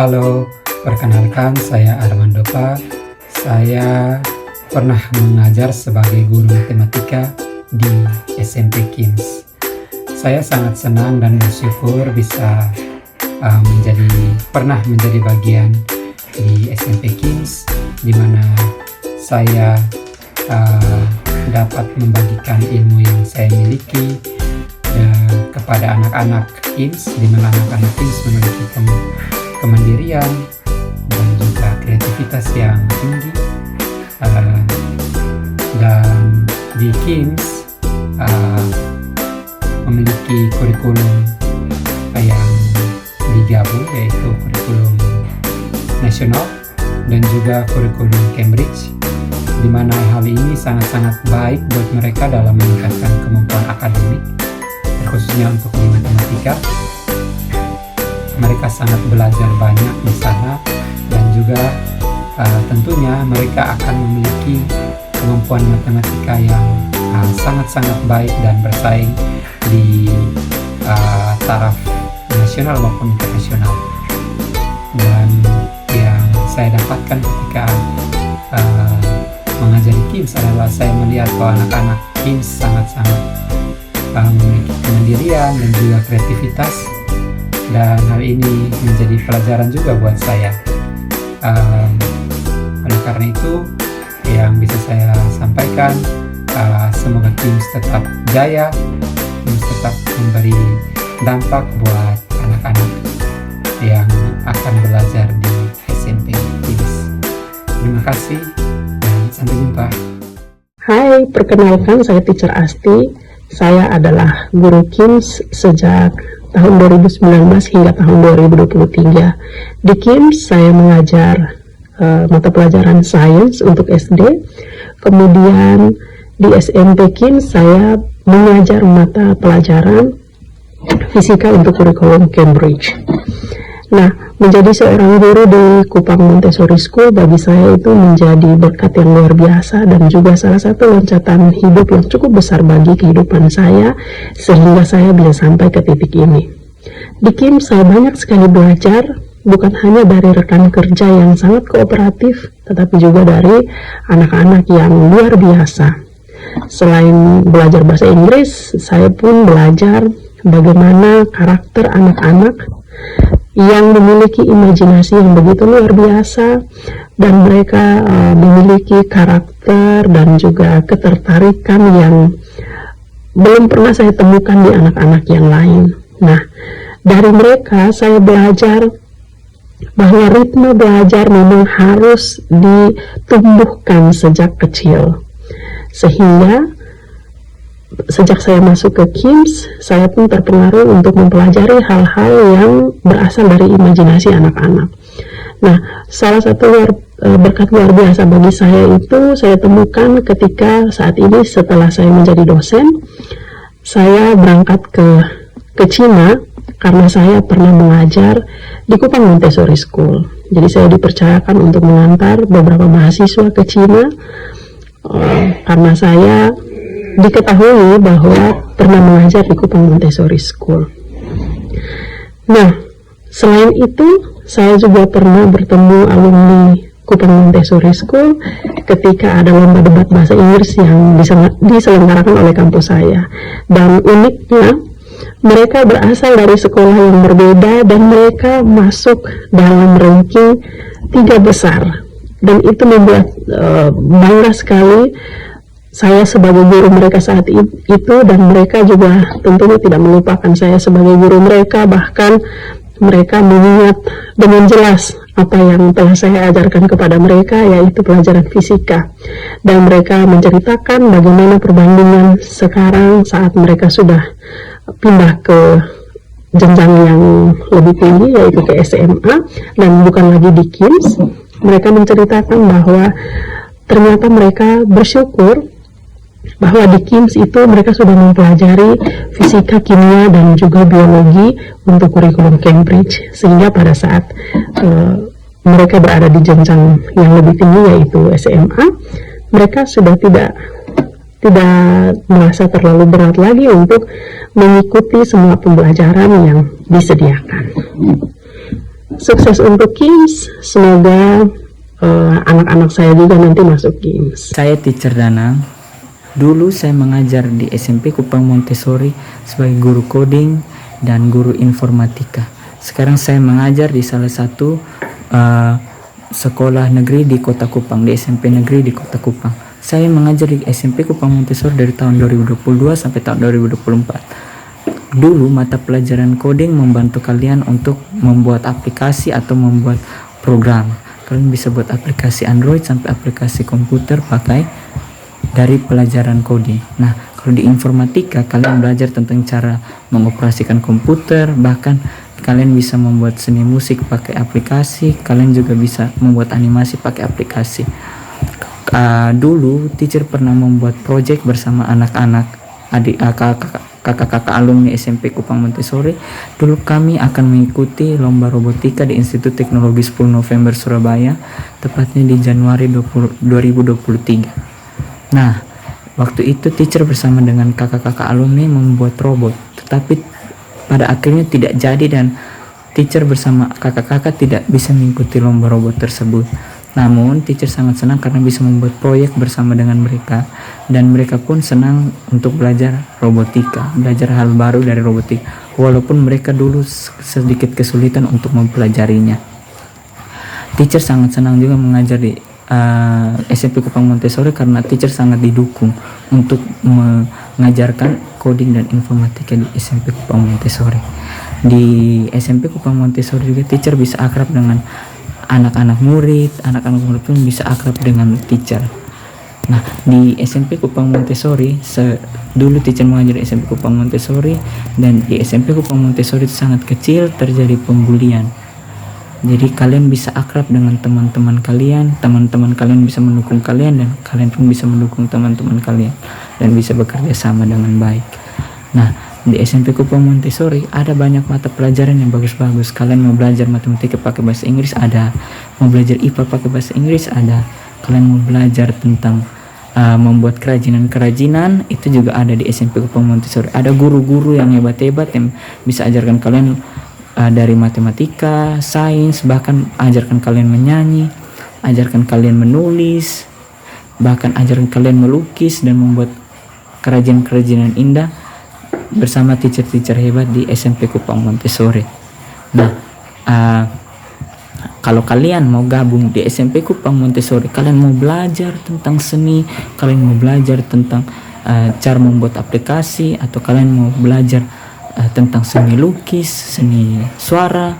Halo, perkenalkan saya Armando Pa. Saya pernah mengajar sebagai guru matematika di SMP KIMS. Saya sangat senang dan bersyukur bisa pernah menjadi bagian di SMP KIMS, di mana saya dapat membagikan ilmu yang saya miliki kepada anak-anak KIMS, di mana anak-anak KIMS memiliki kemandirian dan juga kreativitas yang tinggi, dan di KIMS memiliki kurikulum yang digabung, yaitu kurikulum nasional dan juga kurikulum Cambridge, di mana hal ini sangat-sangat baik buat mereka dalam meningkatkan kemampuan akademik, khususnya untuk di matematika. Mereka sangat belajar banyak di sana, dan juga tentunya mereka akan memiliki kemampuan matematika yang sangat-sangat baik dan bersaing di taraf nasional maupun internasional. Dan yang saya dapatkan ketika mengajari KIMS adalah saya melihat bahwa anak-anak KIMS sangat-sangat memiliki kemandirian dan juga kreativitas, dan hal ini menjadi pelajaran juga buat saya. Oleh karena itu, yang bisa saya sampaikan, semoga KIMS tetap jaya, KIMS tetap memberi dampak buat anak-anak yang akan belajar di SMP KIMS. Terima kasih dan sampai jumpa. Hai, perkenalkan saya Teacher Asti. Saya adalah guru KIMS sejak tahun 2019 hingga tahun 2023. Di KIMS saya mengajar mata pelajaran sains untuk SD. Kemudian di SMP KIMS saya mengajar mata pelajaran fisika untuk kurikulum Cambridge. Nah, menjadi seorang guru di Kupang Montessori School bagi saya itu menjadi berkat yang luar biasa, dan juga salah satu loncatan hidup yang cukup besar bagi kehidupan saya, sehingga saya bisa sampai ke titik ini. Di KIMS saya banyak sekali belajar, bukan hanya dari rekan kerja yang sangat kooperatif, tetapi juga dari anak-anak yang luar biasa. Selain belajar bahasa Inggris, saya pun belajar bagaimana karakter anak-anak yang memiliki imajinasi yang begitu luar biasa, dan mereka memiliki karakter dan juga ketertarikan yang belum pernah saya temukan di anak-anak yang lain. Nah, dari mereka saya belajar bahwa ritme belajar memang harus ditumbuhkan sejak kecil, sehingga sejak saya masuk ke KIMS, saya pun terpengaruh untuk mempelajari hal-hal yang berasal dari imajinasi anak-anak. Nah, salah satu berkat luar biasa bagi saya itu saya temukan ketika saat ini setelah saya menjadi dosen, saya berangkat ke Cina karena saya pernah mengajar di Kupang Montessori School. Jadi saya dipercayakan untuk mengantar beberapa mahasiswa ke Cina karena saya diketahui bahwa pernah mengajar di Kupang Montessori School. Nah, selain itu, saya juga pernah bertemu alumni Kupang Montessori School ketika ada lomba debat bahasa Inggris yang diselenggarakan oleh kampus saya. Dan uniknya, mereka berasal dari sekolah yang berbeda dan mereka masuk dalam ranking 3 besar. Dan itu membuat bangga sekali saya sebagai guru mereka saat itu, dan mereka juga tentunya tidak melupakan saya sebagai guru mereka. Bahkan mereka mengingat dengan jelas apa yang telah saya ajarkan kepada mereka, yaitu pelajaran fisika, dan mereka menceritakan bagaimana perbandingan sekarang saat mereka sudah pindah ke jenjang yang lebih tinggi, yaitu ke SMA dan bukan lagi di KIMS. Mereka menceritakan bahwa ternyata mereka bersyukur bahwa di KIMS itu mereka sudah mempelajari fisika, kimia, dan juga biologi untuk kurikulum Cambridge, sehingga pada saat mereka berada di jenjang yang lebih tinggi, yaitu SMA, mereka sudah tidak merasa terlalu berat lagi untuk mengikuti semua pembelajaran yang disediakan. Sukses untuk KIMS, semoga anak-anak saya juga nanti masuk KIMS. Saya Teacher Danang. Dulu saya mengajar di SMP Kupang Montessori sebagai guru coding dan guru informatika. Sekarang saya mengajar di salah satu sekolah negeri di Kota Kupang, di SMP negeri di Kota Kupang. Saya mengajar di SMP Kupang Montessori dari tahun 2022 sampai tahun 2024. Dulu mata pelajaran coding membantu kalian untuk membuat aplikasi atau membuat program. Kalian bisa buat aplikasi Android sampai aplikasi komputer pakai dari pelajaran coding. Nah, kalau di informatika kalian belajar tentang cara mengoperasikan komputer, bahkan kalian bisa membuat seni musik pakai aplikasi, kalian juga bisa membuat animasi pakai aplikasi. Dulu teacher pernah membuat project bersama anak-anak kakak-kakak alumni SMP Kupang Montessori. Dulu kami akan mengikuti lomba robotika di Institut Teknologi 10 November Surabaya, tepatnya di Januari 2023. Nah, waktu itu teacher bersama dengan kakak-kakak alumni membuat robot, tetapi pada akhirnya tidak jadi dan teacher bersama kakak-kakak tidak bisa mengikuti lomba robot tersebut. Namun teacher sangat senang karena bisa membuat proyek bersama dengan mereka, dan mereka pun senang untuk belajar robotika, belajar hal baru dari robotika, walaupun mereka dulu sedikit kesulitan untuk mempelajarinya. Teacher sangat senang juga mengajar di SMP Kupang Montessori karena teacher sangat didukung untuk mengajarkan coding dan informatika di SMP Kupang Montessori. Di SMP Kupang Montessori juga teacher bisa akrab dengan anak-anak murid pun bisa akrab dengan teacher. Nah, di SMP Kupang Montessori, dulu teacher mengajar di SMP Kupang Montessori, dan di SMP Kupang Montessori itu sangat kecil terjadi pembulian. Jadi kalian bisa akrab dengan teman-teman kalian bisa mendukung kalian, dan kalian pun bisa mendukung teman-teman kalian dan bisa bekerja sama dengan baik. Nah, di SMP Kupang Montessori ada banyak mata pelajaran yang bagus-bagus. Kalian mau belajar matematika pakai bahasa Inggris ada, mau belajar IPA pakai bahasa Inggris ada, kalian mau belajar tentang membuat kerajinan itu juga ada di SMP Kupang Montessori. Ada guru-guru yang hebat-hebat yang bisa ajarkan kalian dari matematika, sains, bahkan ajarkan kalian menyanyi, ajarkan kalian menulis, bahkan ajarkan kalian melukis dan membuat kerajinan-kerajinan indah bersama teacher-teacher hebat di SMP Kupang Montessori. Nah, kalau kalian mau gabung di SMP Kupang Montessori, kalian mau belajar tentang seni, kalian mau belajar tentang cara membuat aplikasi, atau kalian mau belajar tentang seni lukis, seni suara,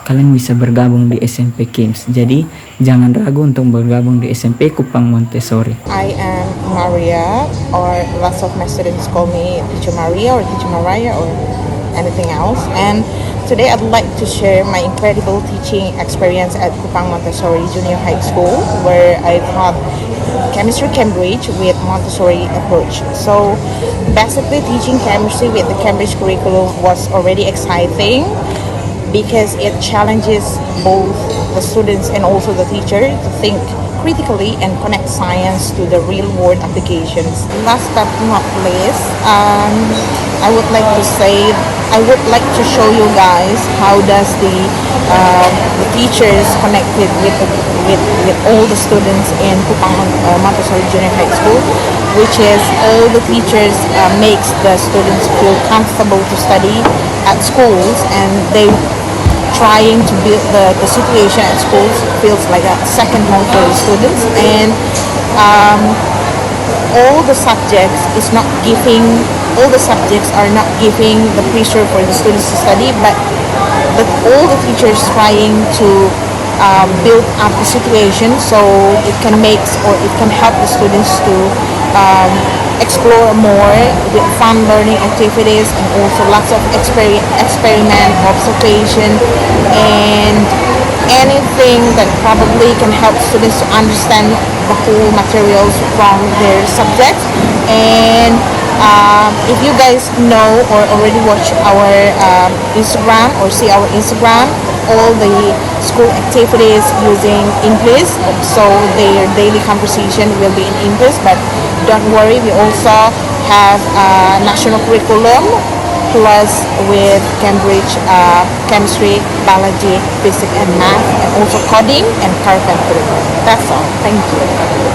kalian bisa bergabung di SMP KIMS. Jadi jangan ragu untuk bergabung di SMP Kupang Montessori. I am Maria, or lots of my students call me Teacher Maria or Teacher Mariah or anything else. And today I'd like to share my incredible teaching experience at Kupang Montessori Junior High School, where I taught chemistry Cambridge with Montessori approach. So basically teaching chemistry with the Cambridge curriculum was already exciting because it challenges both the students and also the teacher to think critically and connect science to the real world applications. Last but not least, I would like to show you guys how does the teachers connected with all the students in Kupang Montessori Junior High School, which is all the teachers makes the students feel comfortable to study at schools, and they trying to build the situation at schools feels like a second home for the students. And all the subjects are not giving the pressure for the students to study, but all the teachers trying to build up the situation so it can help the students to explore more with fun learning activities, and also lots of experiment, observation, and anything that probably can help students to understand the whole materials from their subject. And if you guys know or already watch our Instagram or see our Instagram, all the school activities using English, so their daily conversation will be in English, but don't worry, we also have a national curriculum plus with Cambridge chemistry, biology, physics and math, and also coding and carpentry. That's all. Thank you.